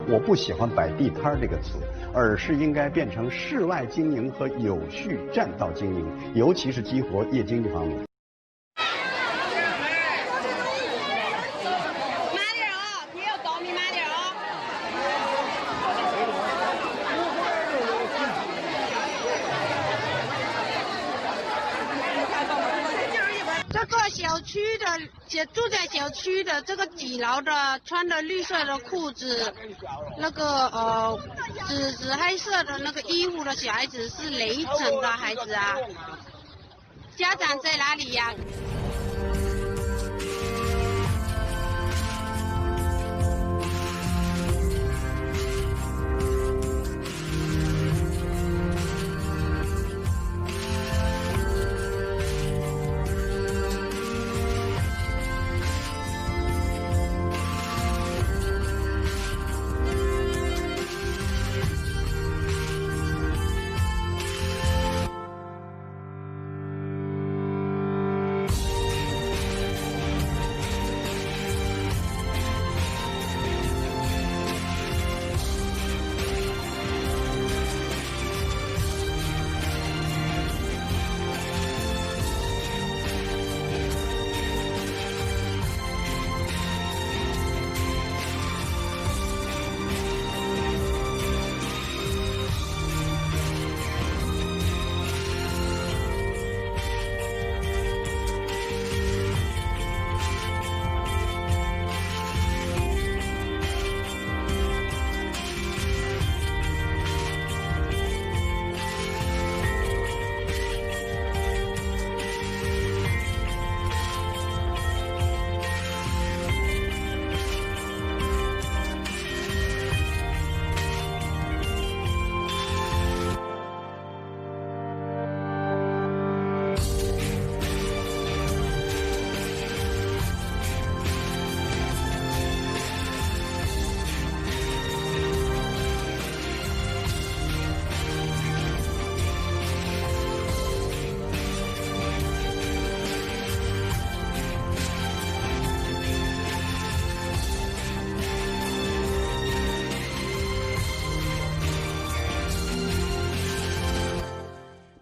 我不喜欢摆地摊这个词，而是应该变成室外经营和有序占道经营，尤其是激活夜经济方面。这个小区的住在小区的这个几楼的穿的绿色的裤子，那个紫黑色的那个衣服的小孩子是哪一层的孩子啊？家长在哪里呀？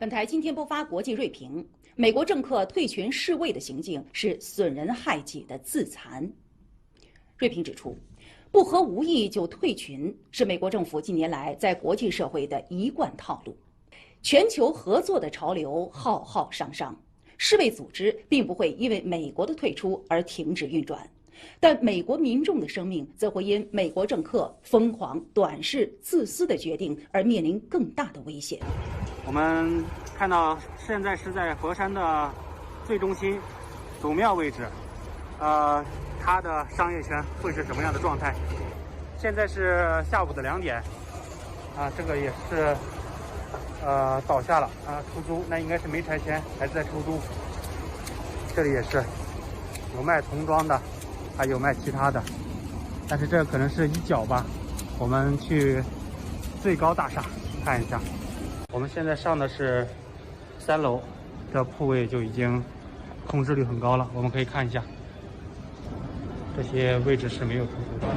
本台今天播发国际锐评：美国政客退群示威的行径是损人害己的自残。锐评指出，不合无意就退群是美国政府近年来在国际社会的一贯套路。全球合作的潮流浩浩汤汤，世卫组织并不会因为美国的退出而停止运转，但美国民众的生命则会因美国政客疯狂、短视、自私的决定而面临更大的危险。我们看到现在是在佛山的最中心祖庙位置，它的商业圈会是什么样的状态？现在是下午的2点，这个也是倒下了出租，那应该是没拆迁，还是在出租。这里也是有卖童装的，还有卖其他的，但是这可能是一角吧。我们去最高大厦看一下。我们现在上的是3楼的铺位，就已经控制率很高了。我们可以看一下，这些位置是没有出租的。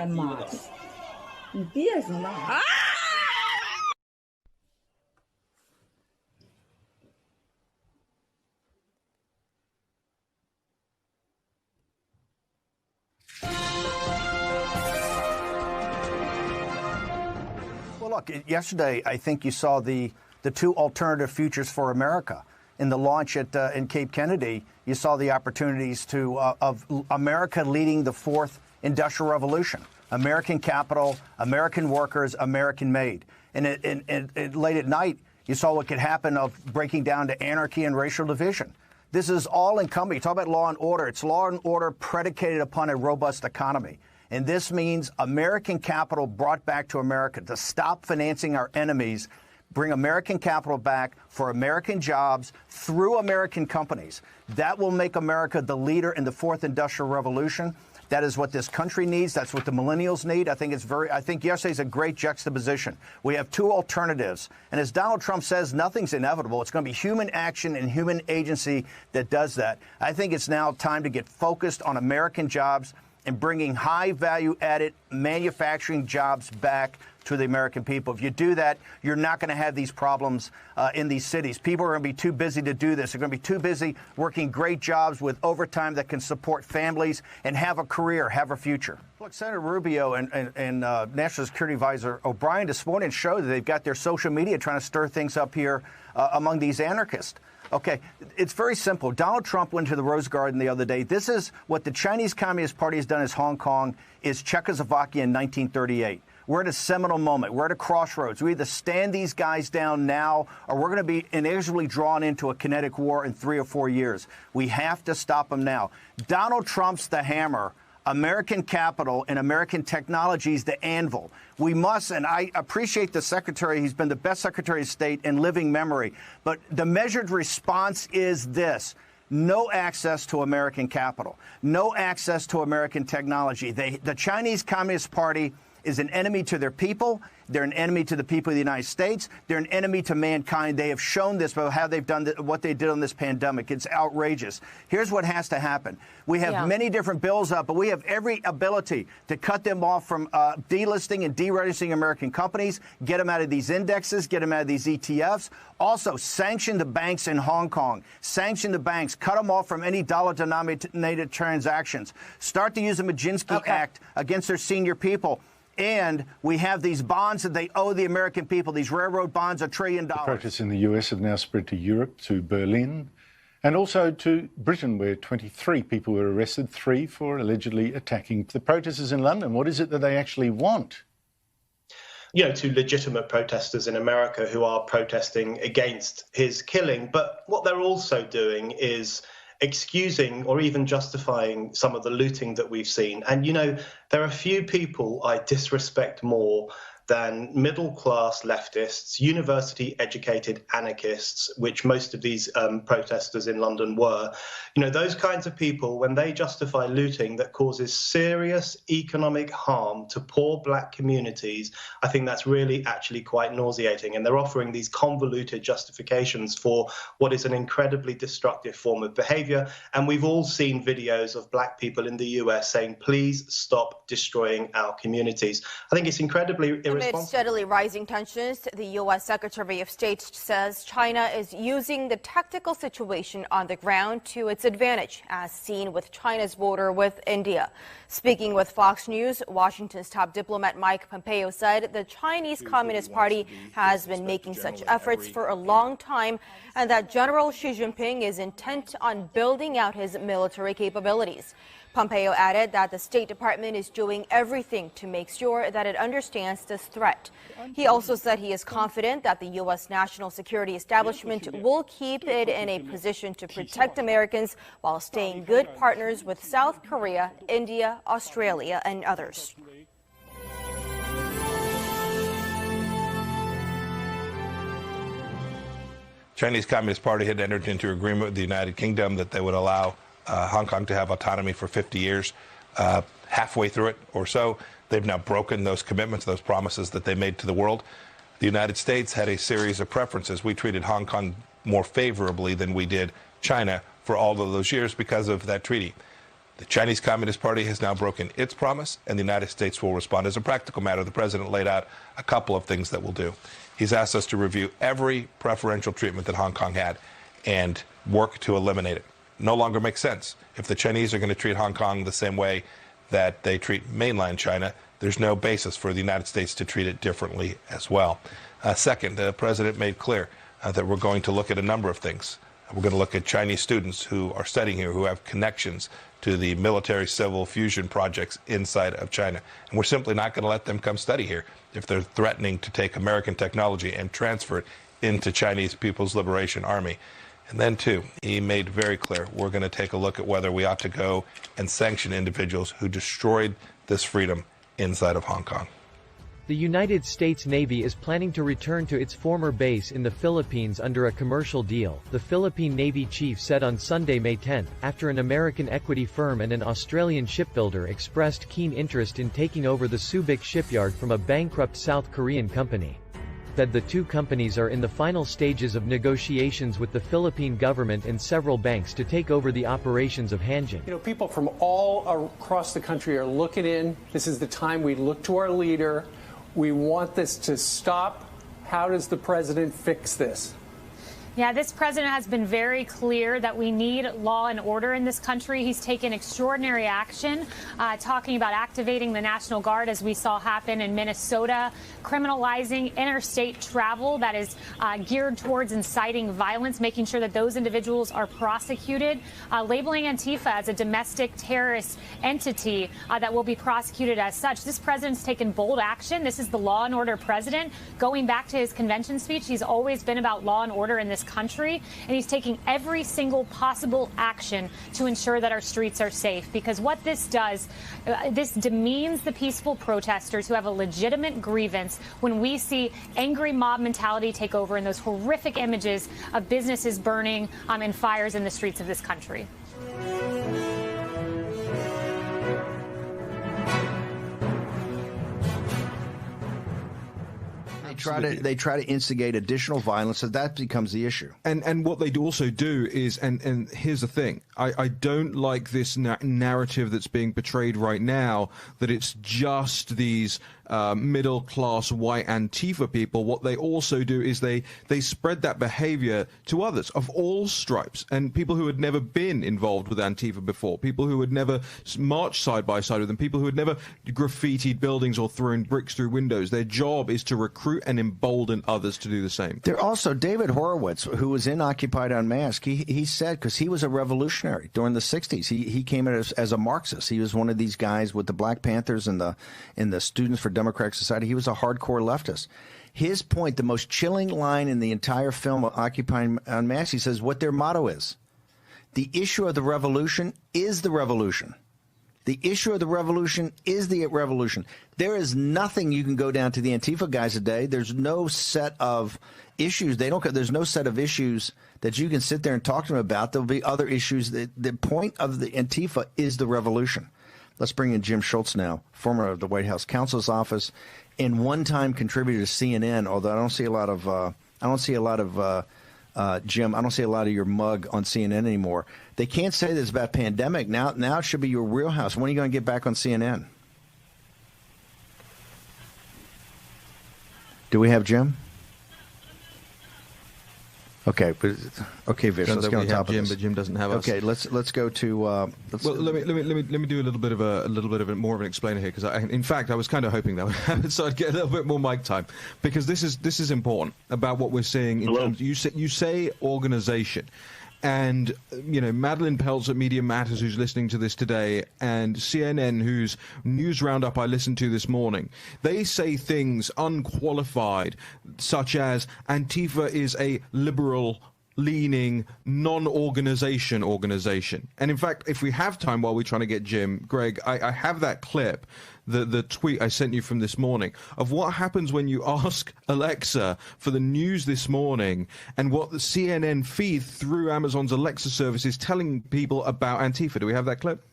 太妈的，你别说那啊！Well, look, yesterday I think you saw the two alternative futures for America. In the launch in Cape Kennedy, you saw the opportunities of America leading the fourth industrial revolution. American capital, American workers, American made. And late at night, you saw what could happen of breaking down to anarchy and racial division. This is all incumbent. You talk about law and order. It's law and order predicated upon a robust economy. And this means American capital brought back to America to stop financing our enemies, bring American capital back for American jobs through American companies. That will make America the leader in the fourth industrial revolution. That is what this country needs. That's what the millennials need. I think yesterday's a great juxtaposition. We have two alternatives. And as Donald Trump says, nothing's inevitable. It's going to be human action and human agency that does that. I think it's now time to get focused on American jobs and bringing high value added manufacturing jobs back to the American people. If you do that, you're not going to have these problems in these cities. People are going to be too busy to do this. They're going to be too busy working great jobs with overtime that can support families and have a career, have a future. Look, Senator Rubio and National Security Advisor O'Brien this morning showed that they've got their social media trying to stir things up here among these anarchists. Okay, it's very simple. Donald Trump went to the Rose Garden the other day. This is what the Chinese Communist Party has done as Hong Kong is Czechoslovakia in 1938. We're at a seminal moment. We're at a crossroads. We either stand these guys down now or we're going to be inexorably drawn into a kinetic war in 3 or 4 years. We have to stop them now. Donald Trump's the hammer. American capital and American technologies, the anvil. We must, and I appreciate the Secretary. He's been the best Secretary of State in living memory. But the measured response is this. No access to American capital. No access to American technology. The Chinese Communist Party is an enemy to their people. They're an enemy to the people of the United States. They're an enemy to mankind. They have shown this by how they've done what they did on this pandemic. It's outrageous. Here's what has to happen. We have many different bills up, but we have every ability to cut them off from delisting and deregistering American companies, get them out of these indexes, get them out of these ETFs. Also, sanction the banks in Hong Kong. Sanction the banks. Cut them off from any dollar-denominated transactions. Start to use the Majinsky Act against their senior people. And we have these bonds that they owe the American people, these railroad bonds, $1 trillion. The protests in the US have now spread to Europe, to Berlin, and also to Britain, where 23 people were arrested, 3 for allegedly attacking the protesters in London. What is it that they actually want? You know, to legitimate protesters in America who are protesting against his killing. But what they're also doing is excusing or even justifying some of the looting that we've seen. And, you know, there are few people I disrespect more than middle-class leftists, university-educated anarchists, which most of these protesters in London were. You know, those kinds of people, when they justify looting that causes serious economic harm to poor black communities, I think that's really actually quite nauseating. And they're offering these convoluted justifications for what is an incredibly destructive form of behavior. And we've all seen videos of black people in the US saying, please stop destroying our communities. I think it's incredibly Amid steadily rising tensions, the U.S. Secretary of State says China is using the tactical situation on the ground to its advantage, as seen with China's border with India. Speaking with Fox News, Washington's top diplomat Mike Pompeo said the Chinese Communist Party has been making such efforts for a long time and that General Xi Jinping is intent on building out his military capabilities. Pompeo added that the State Department is doing everything to make sure that it understands this threat. He also said he is confident that the U.S. national security establishment will keep it in a position to protect Americans while staying good partners with South Korea, India, Australia, and others. Chinese Communist Party had entered into an agreement with the United Kingdom that they would allow Hong Kong to have autonomy for 50 years. Halfway through it or so, they've now broken those commitments, those promises that they made to the world. The United States had a series of preferences. We treated Hong Kong more favorably than we did China for all of those years because of that treaty. The Chinese Communist Party has now broken its promise, and the United States will respond. As a practical matter, the president laid out a couple of things that we'll do. He's asked us to review every preferential treatment that Hong Kong had and work to eliminate it. No longer makes sense. If the Chinese are going to treat Hong Kong the same way that they treat mainland China, there's no basis for the United States to treat it differently as well. Second, the president made clear that we're going to look at a number of things. We're going to look at Chinese students who are studying here, who have connections to the military-civil fusion projects inside of China. And we're simply not going to let them come study here if they're threatening to take American technology and transfer it into Chinese People's Liberation Army. And then, too, he made very clear we're going to take a look at whether we ought to go and sanction individuals who destroyed this freedom inside of Hong Kong. The United States Navy is planning to return to its former base in the Philippines under a commercial deal, the Philippine Navy chief said on Sunday, May 10, after an American equity firm and an Australian shipbuilder expressed keen interest in taking over the Subic shipyard from a bankrupt South Korean company. That the two companies are in the final stages of negotiations with the Philippine government and several banks to take over the operations of Hanjin. You know, people from all across the country are looking in. This is the time we look to our leader. We want this to stop. How does the president fix this? Yeah, this president has been very clear that we need law and order in this country. He's taken extraordinary action, talking about activating the National Guard, as we saw happen in Minnesota, criminalizing interstate travel that is geared towards inciting violence, making sure that those individuals are prosecuted, labeling Antifa as a domestic terrorist entity that will be prosecuted as such. This president's taken bold action. This is the law and order president. Going back to his convention speech, he's always been about law and order in this country, and he's taking every single possible action to ensure that our streets are safe. Because what this does, this demeans the peaceful protesters who have a legitimate grievance when we see angry mob mentality take over and those horrific images of businesses burning and fires in the streets of this country. They try to instigate additional violence, so that becomes the issue. And what they also do is, and here's the thing, I don't like this narrative that's being portrayed right now, that it's just these middle-class white Antifa people. What they also do is they spread that behavior to others of all stripes, and people who had never been involved with Antifa before, people who had never marched side by side with them, people who had never graffitied buildings or thrown bricks through windows. Their job is to recruit and embolden others to do the same. There also, David Horowitz, who was in Occupy Unmasked, he said, because he was a revolutionary during the 60s, he came in as a Marxist. He was one of these guys with the Black Panthers and the Students for Democratic Society. He was a hardcore leftist. His point, the most chilling line in the entire film Occupy Unmasked, he says what their motto is: the issue of the revolution is the revolution. The issue of the revolution is the revolution. There is nothing you can go down to the Antifa guys today. There's no set of issues. There's no set of issues that you can sit there and talk to them about. There'll be other issues. The point of the Antifa is the revolution. Let's bring in Jim Schultz now, former of the White House Counsel's Office and one-time contributor to CNN. Although I don't see a lot of Jim, I don't see a lot of your mug on CNN anymore. They can't say this about pandemic. Now it should be your wheelhouse. When are you going to get back on CNN? Do we have Jim? Okay, Vish, let's go on top of Jim, this. but Jim doesn't have us. Okay, let's go to. Let me do a little bit of more of an explainer here, because in fact I was kind of hoping that would happen, so I'd get a little bit more mic time, because this is important about what we're seeing in terms. You say organization. And, you know, Madeline Peltz at Media Matters, who's listening to this today, and CNN, whose news roundup I listened to this morning, they say things unqualified, such as Antifa is a liberal-leaning, non-organization organization. And, in fact, if we have time while we're trying to get Jim, Greg, I have that clip, the tweet I sent you from this morning, of what happens when you ask Alexa for the news this morning and what the CNN feed through Amazon's Alexa service is telling people about Antifa. Do we have that clip?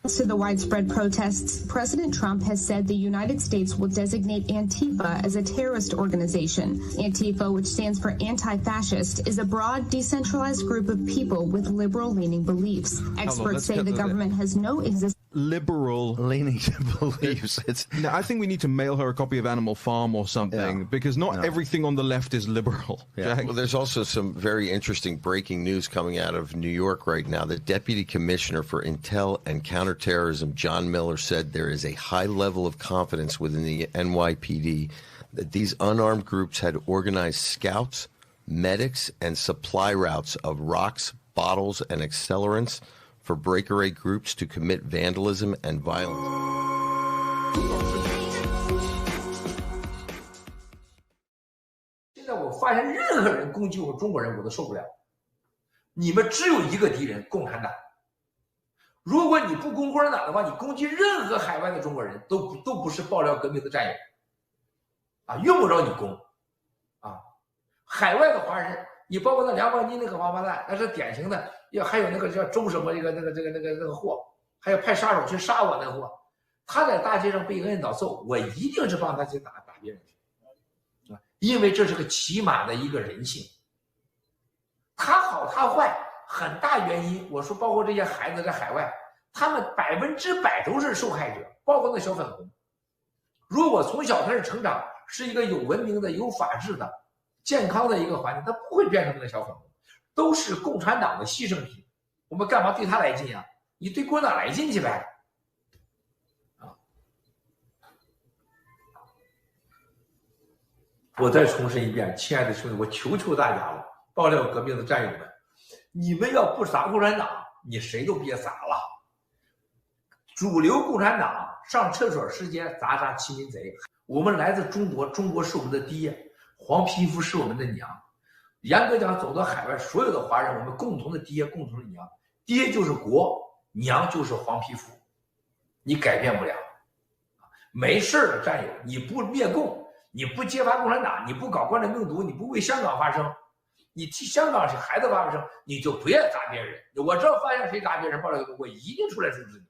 To the widespread protests, President Trump has said the United States will designate Antifa as a terrorist organization. Antifa, which stands for anti-fascist, is a broad, decentralized group of people with liberal-leaning beliefs. Experts say the government has no existing liberal leaning beliefs. No, I think we need to mail her a copy of Animal Farm or something, because not everything on the left is liberal. Yeah. Well, there's also some very interesting breaking news coming out of New York right now. The Deputy Commissioner for Intel and Counterterrorism, John Miller, said there is a high level of confidence within the NYPD that these unarmed groups had organized scouts, medics, and supply routes of rocks, bottles, and accelerants for breakaway groups to commit vandalism and violence. 现在我发现任何人攻击我们中国人，我都受不了。你们只有一个敌人，共产党。如果你不攻共产党的话，你攻击任何海外的中国人，都不是爆料革命的战友，啊，用不着你攻，啊，海外的华人，你包括那梁万基那个王八蛋，那是典型的。还有那个叫周什么那个货，还有派杀手去杀我那货，他在大街上被摁倒揍，我一定是帮他去打别人去，因为这是个起码的一个人性。他好他坏，很大原因，我说包括这些孩子在海外，他们100%都是受害者，包括那小粉红。如果从小开始成长，是一个有文明的、有法治的、健康的一个环境，他不会变成那小粉红。都是共产党的牺牲品，我们干嘛对他来劲啊？你对共产党来劲去呗！啊！我再重申一遍，亲爱的兄弟，我求求大家了，爆料革命的战友们，你们要不砸共产党，你谁都别砸了。主流共产党上厕所时间砸亲民贼，我们来自中国，中国是我们的爹，黄皮肤是我们的娘。严格讲，走到海外，所有的华人，我们共同的爹，共同的娘，爹就是国，娘就是黄皮肤，你改变不了。没事的战友，你不灭共，你不揭发共产党，你不搞冠状病毒，你不为香港发声，你替香港孩子发声，你就不要砸别人。我只要发现谁砸别人，爆料我一定出来阻止你。